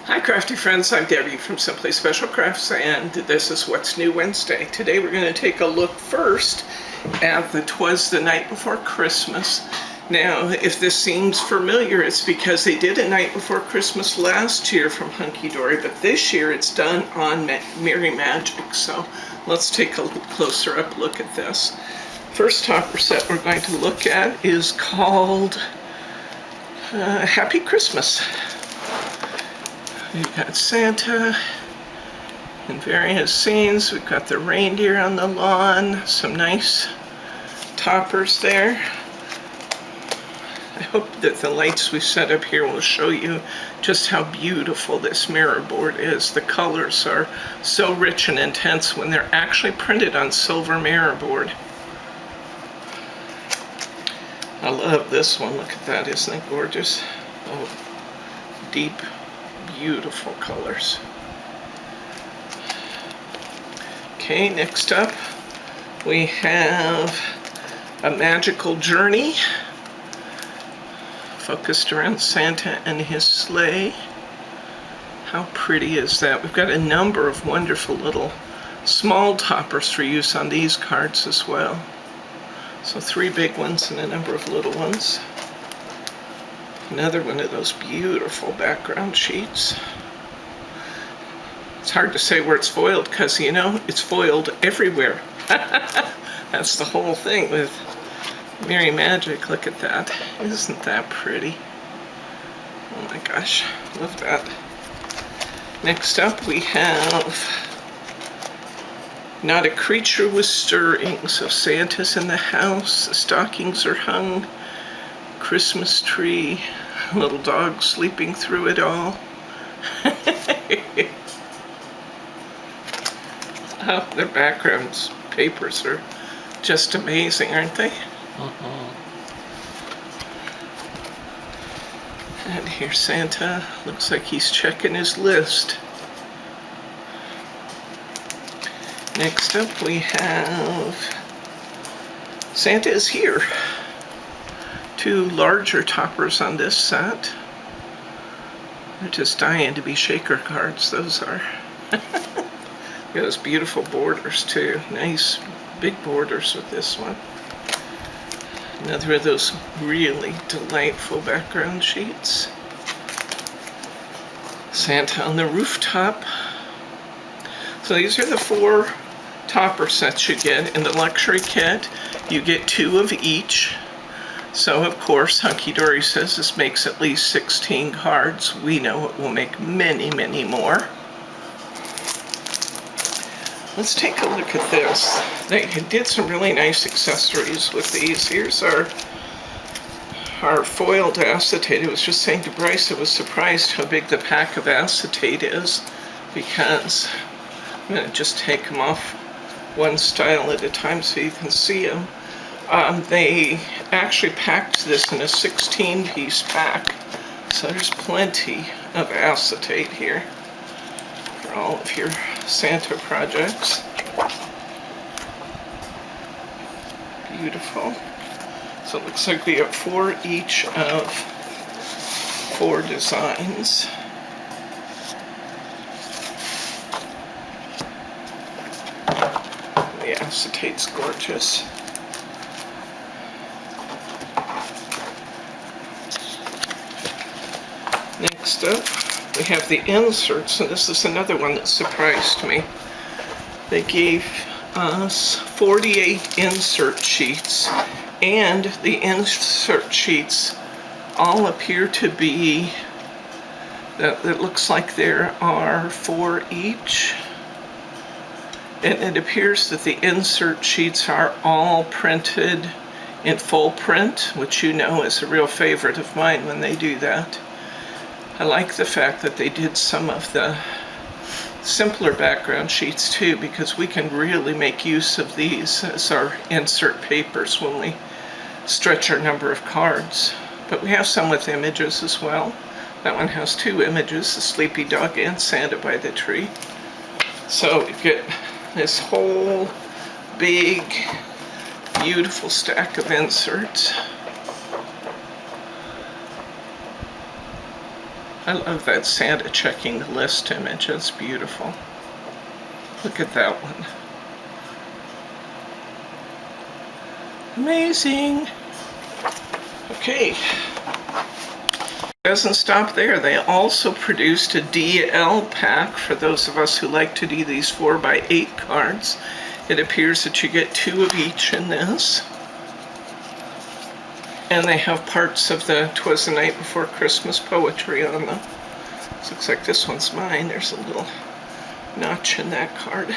Hi crafty friends, I'm Debbie from Simply Special Crafts, and this is What's New Wednesday. Today we're going to take a look first at the Twas the Night Before Christmas. Now, if this seems familiar, it's because they did a Night Before Christmas last year from Hunky Dory, but this year it's done on Merry Magic, so let's take a closer up look at this. First topper set we're going to look at is called Happy Christmas. We've got Santa in various scenes. We've got the reindeer on the lawn. Some nice toppers there. I hope that the lights we set up here will show you just how beautiful this mirror board is. The colors are so rich and intense when they're actually printed on silver mirror board. I love this one. Look at that. Isn't it gorgeous? Oh, deep, beautiful colors. Okay, next up we have a magical journey focused around Santa and his sleigh. How pretty is that? We've got a number of wonderful little small toppers for use on these cards as well. So 3 big ones and a number of little ones. Another one of those beautiful background sheets. It's hard to say where it's foiled because, you know, it's foiled everywhere. That's the whole thing with Merry Magic. Look at that. Isn't that pretty? Oh my gosh, love that. Next up we have Not a Creature Was Stirring. So Santa's in the house, the stockings are hung, Christmas tree, little dog sleeping through it all. Oh, their backgrounds papers are just amazing, aren't they? And here's Santa. Looks like he's checking his list. Next up we have Santa is Here. 2 larger toppers on this set. They're just dying to be shaker cards, those are. Those beautiful borders too. Nice big borders with this one. Another of those really delightful background sheets. Santa on the rooftop. So these are the 4 topper sets you get in the luxury kit. You get 2 of each. So of course, Hunky Dory says this makes at least 16 cards. We know it will make many, many more. Let's take a look at this. They did some really nice accessories with these. Here's our foiled acetate. I was just saying to Bryce, I was surprised how big the pack of acetate is, because I'm going to just take them off one style at a time so you can see them. They actually packed this in a 16-piece pack, so there's plenty of acetate here for all of your Santa projects. Beautiful. So it looks like we have 4 each of 4 designs. The acetate's gorgeous. Next up, we have the inserts, and this is another one that surprised me. They gave us 48 insert sheets, and the insert sheets all appear to be, it looks like there are 4 each. And it appears that the insert sheets are all printed in full print, which you know is a real favorite of mine when they do that. I like the fact that they did some of the simpler background sheets too, because we can really make use of these as our insert papers when we stretch our number of cards. But we have some with images as well. That one has 2 images, the sleepy dog and Santa by the tree. So we get this whole big, beautiful stack of inserts. I love that Santa checking the list image. It's beautiful. Look at that one. Amazing. Okay. Doesn't stop there. They also produced a DL pack for those of us who like to do these 4x8 cards. It appears that you get 2 of each in this. And they have parts of the Twas the Night Before Christmas poetry on them. This looks like this one's mine. There's a little notch in that card.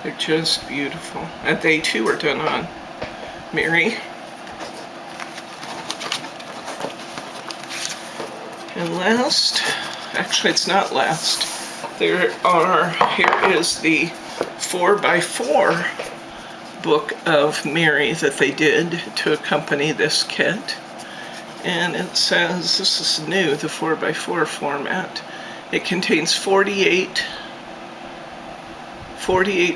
They're just beautiful. And they too are done on Mary. And last, actually it's not last, here is the 4x4 book of Mary that they did to accompany this kit. And it says, this is new, the 4x4 format. It contains 48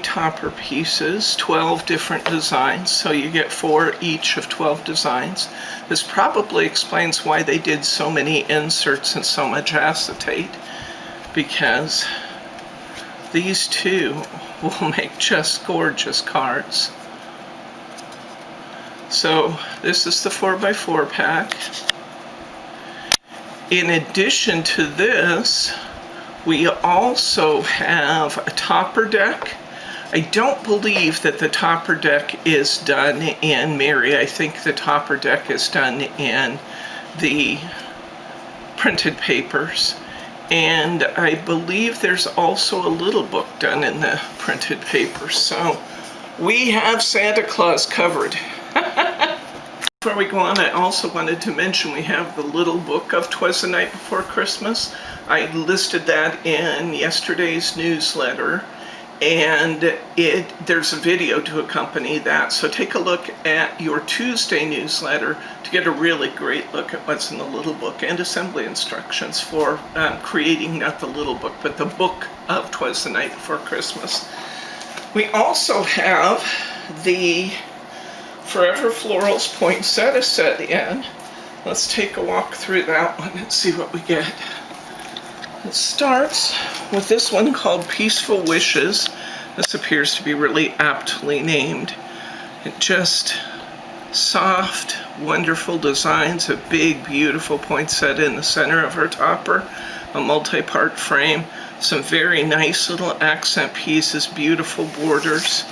topper pieces, 12 different designs, so you get 4 each of 12 designs. This probably explains why they did so many inserts and so much acetate, because these two will make just gorgeous cards. So this is the 4x4 pack. In addition to this, we also have a topper deck. I don't believe that the topper deck is done in Mary. I think the topper deck is done in the printed papers. And I believe there's also a little book done in the printed papers. So we have Santa Claus covered. Before we go on, I also wanted to mention we have the little book of Twas the Night Before Christmas. I listed that in yesterday's newsletter, and there's a video to accompany that. So take a look at your Tuesday newsletter to get a really great look at what's in the little book and assembly instructions for creating not the little book, but the book of Twas the Night Before Christmas. We also have the Forever Florals Poinsettia set in. Let's take a walk through that one and see what we get. It starts with this one called Peaceful Wishes. This appears to be really aptly named. It just soft, wonderful designs, a big, beautiful poinsettia in the center of her topper, a multi-part frame, some very nice little accent pieces, beautiful borders.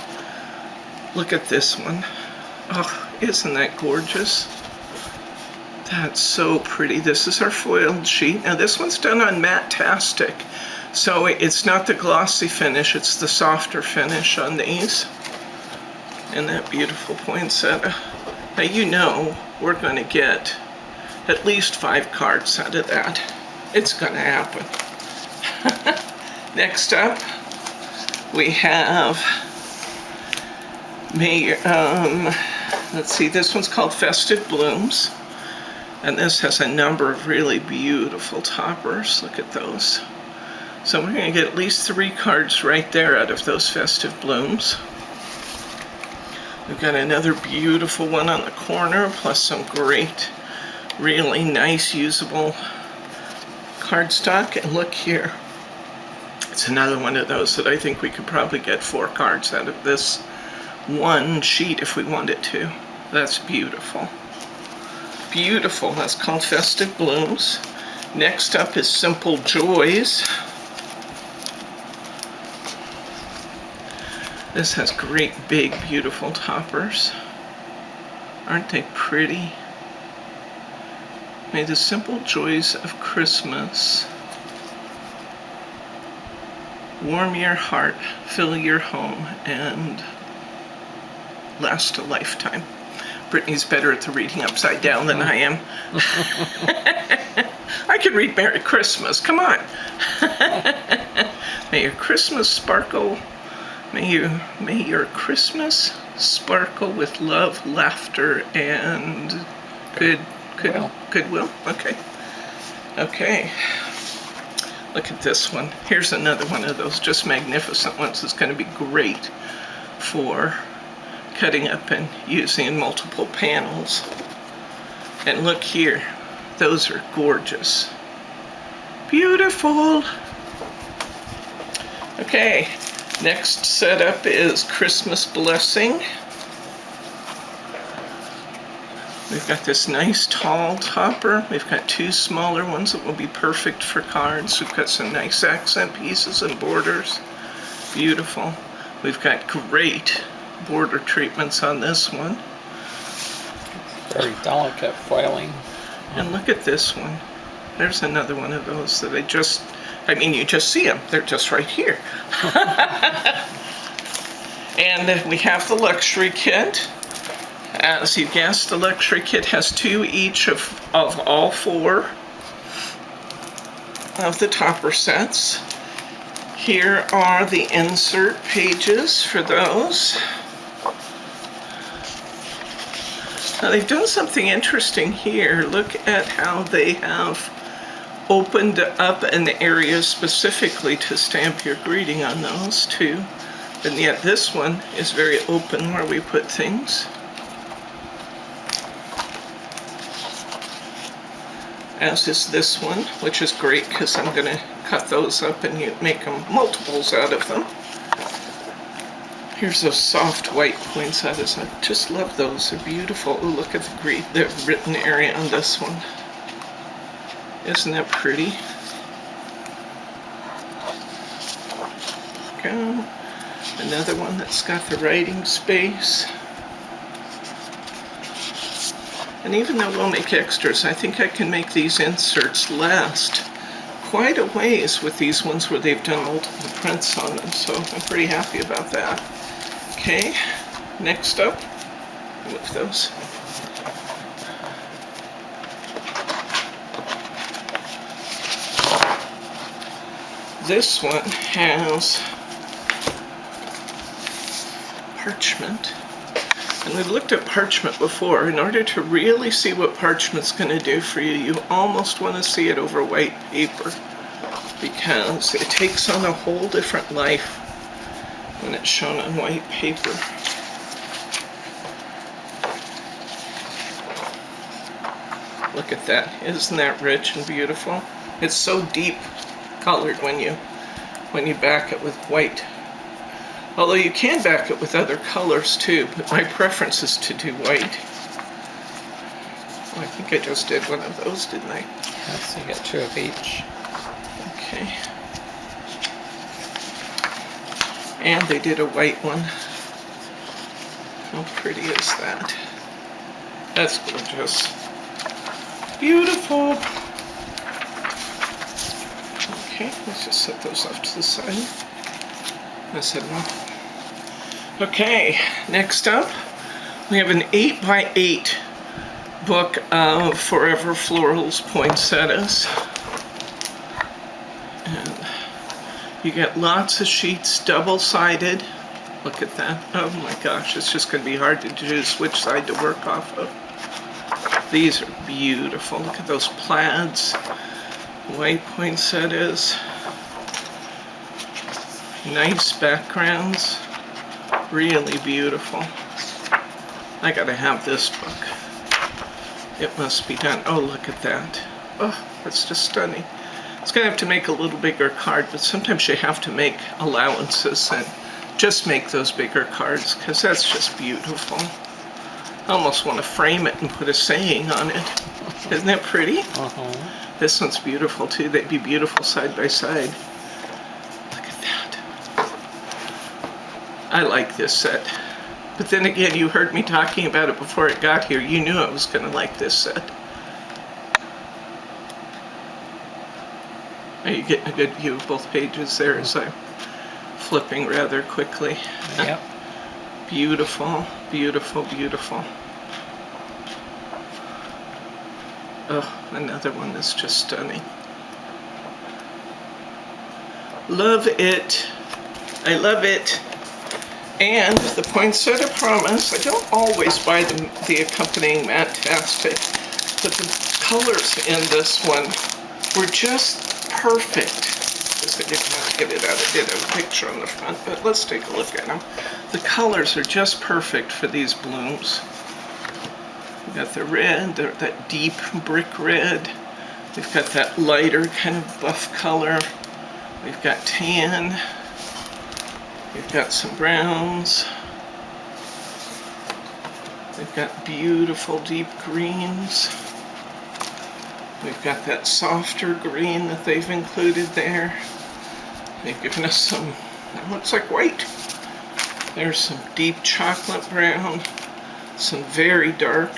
Look at this one. Oh, isn't that gorgeous? That's so pretty. This is our foiled sheet. Now this one's done on matte-tastic, so it's not the glossy finish, it's the softer finish on these. And that beautiful poinsettia. Now you know we're going to get at least 5 cards out of that. It's going to happen. Next up, we have let's see, this one's called Festive Blooms. And this has a number of really beautiful toppers. Look at those. So we're going to get at least 3 cards right there out of those Festive Blooms. We've got another beautiful one on the corner, plus some great, really nice, usable cardstock. And look here. It's another one of those that I think we could probably get 4 cards out of this one sheet if we wanted to. That's beautiful. Beautiful. That's called Festive Blooms. Next up is Simple Joys. This has great, big, beautiful toppers. Aren't they pretty? May the simple joys of Christmas warm your heart, fill your home, and last a lifetime. Brittany's better at the reading upside down than I am. I could read Merry Christmas, come on. May your Christmas sparkle, may your Christmas sparkle with love, laughter, and goodwill. Okay. Look at this one. Here's another one of those just magnificent ones. It's going to be great for cutting up and using in multiple panels. And look here, those are gorgeous. Beautiful. Okay, next setup is Christmas Blessing. We've got this nice tall topper. We've got two smaller ones that will be perfect for cards. We've got some nice accent pieces and borders. Beautiful. We've got great border treatments on this one. Very delicate foiling. And look at this one. There's another one of those that you just see them. They're just right here. And we have the luxury kit. As you guessed, the luxury kit has two each of all four of the topper sets. Here are the insert pages for those. Now they've done something interesting here. Look at how they have opened up an area specifically to stamp your greeting on those too. And yet this one is very open where we put things. As is this one, which is great because I'm going to cut those up and make them multiples out of them. Here's those soft white poinsettias. I just love those. They're beautiful. Ooh, look at the written area on this one. Isn't that pretty? Go. Another one that's got the writing space. And even though we'll make extras, I think I can make these inserts last quite a ways with these ones where they've done multiple prints on them, so I'm pretty happy about that. Okay, next up, move those. This one has Parchment. And we've looked at Parchment before. In order to really see what Parchment's going to do for you, you almost want to see it over white paper because it takes on a whole different life when it's shown on white paper. Look at that. Isn't that rich and beautiful? It's so deep colored when you back it with white. Although you can back it with other colors too, but my preference is to do white. Oh, I think I just did one of those, didn't I? Yes, you get two of each. Okay. And they did a white one. How pretty is that? That's gorgeous. Beautiful. Okay, let's just set those off to the side. I said no. Okay, next up, we have an 8x8 book of Forever Florals Poinsettias. And you get lots of sheets, double-sided. Look at that. Oh my gosh, it's just going to be hard to choose which side to work off of. These are beautiful. Look at those plaids, white poinsettias. Nice backgrounds, really beautiful. I gotta have this book. It must be done. Oh, look at that. Oh, that's just stunning. It's gonna have to make a little bigger card, but sometimes you have to make allowances and just make those bigger cards because that's just beautiful. I almost want to frame it and put a saying on it. Isn't that pretty? This one's beautiful too. They'd be beautiful side by side. I like this set. But then again, you heard me talking about it before it got here. You knew I was going to like this set. Are you getting a good view of both pages there as I'm flipping rather quickly? Yep. Beautiful, beautiful, beautiful. Oh, another one that's just stunning. Love it. I love it. And the Poinsettia Promise, I don't always buy the accompanying Matte-tastic, but the colors in this one were just perfect. guess I didn't have to get it out. I did have a picture on the front, but let's take a look at them. The colors are just perfect for these blooms. We've got the red, that deep brick red. We've got that lighter kind of buff color. We've got tan. We've got some browns. We've got beautiful deep greens. We've got that softer green that they've included there. They've given us some, that looks like white. There's some deep chocolate brown, some very dark,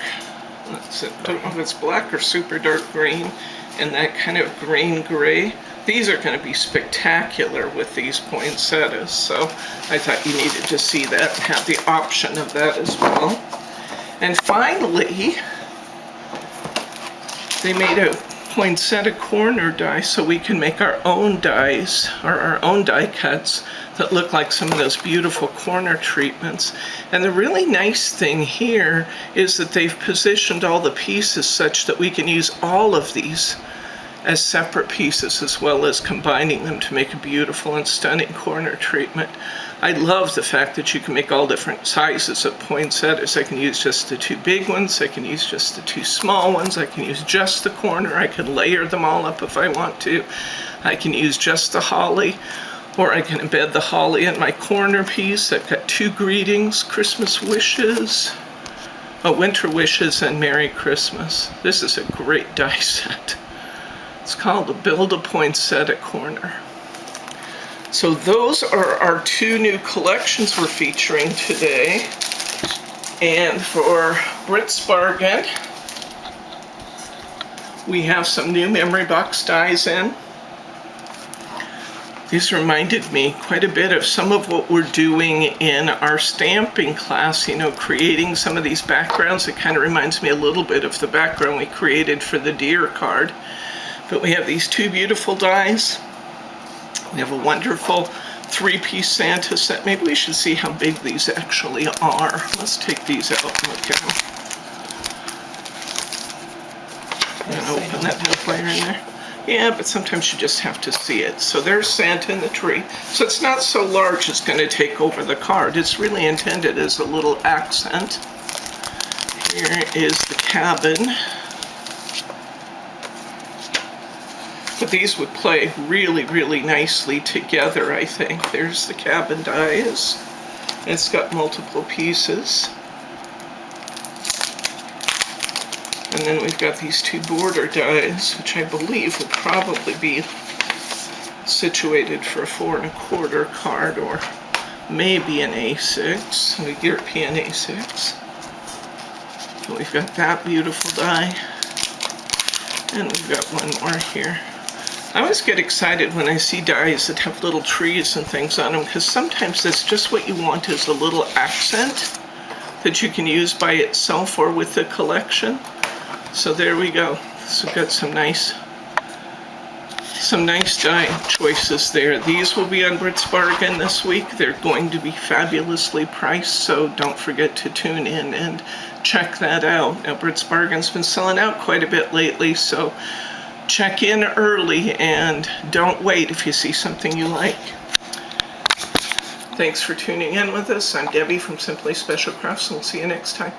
I don't know if it's black or super dark green, and that kind of green gray. These are going to be spectacular with these poinsettias, so I thought you needed to see that and have the option of that as well. And finally, they made a poinsettia corner die so we can make our own dies, or our own die cuts that look like some of those beautiful corner treatments. And the really nice thing here is that they've positioned all the pieces such that we can use all of these as separate pieces as well as combining them to make a beautiful and stunning corner treatment. I love the fact that you can make all different sizes of poinsettias. I can use just the two big ones, I can use just the two small ones, I can use just the corner, I can layer them all up if I want to. I can use just the holly, or I can embed the holly in my corner piece. I've got two greetings, Christmas wishes, winter wishes, and Merry Christmas. This is a great die set. It's called the Build a Poinsettia Corner. So those are our two new collections we're featuring today. And for Brit's Bargain, we have some new memory box dies in. These reminded me quite a bit of some of what we're doing in our stamping class, you know, creating some of these backgrounds. It kind of reminds me a little bit of the background we created for the deer card. But we have these two beautiful dies. We have a wonderful three-piece Santa set. Maybe we should see how big these actually are. Let's take these out and look at them. And open that little player in there. Yeah, but sometimes you just have to see it. So there's Santa in the tree. So it's not so large it's going to take over the card. It's really intended as a little accent. Here is the cabin. But these would play really, really nicely together, I think. There's the cabin dies. It's got multiple pieces. And then we've got these two border dies, which I believe will probably be situated for a 4 1/4 card, or maybe an A6, a European A6. But we've got that beautiful die. And we've got one more here. I always get excited when I see dies that have little trees and things on them, because sometimes that's just what you want, is a little accent that you can use by itself or with the collection. So there we go. So we've got some nice die choices there. These will be on Brit's Bargain this week. They're going to be fabulously priced, so don't forget to tune in and check that out. Now, Brit's Bargain's been selling out quite a bit lately, so check in early and don't wait if you see something you like. Thanks for tuning in with us. I'm Debbie from Simply Special Crafts, and we'll see you next time.